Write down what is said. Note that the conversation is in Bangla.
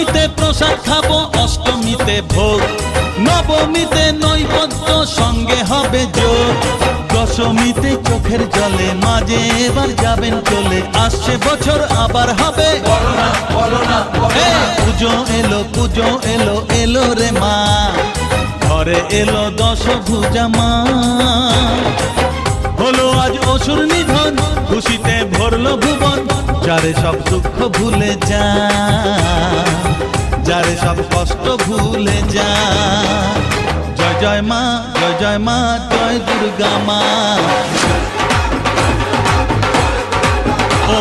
সপ্তমীতে প্রসাদ খাবো, অষ্টমীতে ভোগ, নবমীতে নৈবেদ্য সঙ্গে হবে যোগ, দশমীতে চোখের জলে মাঝে এবার যাবেন চলে, আসছে বছর আবার হবে পুজো এলো, পুজো এলো, এলো রে মা, ঘরে এলো দশভুজা মা। হলো আজ অসুর নিধন, খুশিতে ভরলো ভুবন, যারে সব দুঃখ ভুলে যা, যারে সব কষ্ট ভুলে যা। জয় জয় মা, জয় জয় মা, জয় দুর্গা মা। ও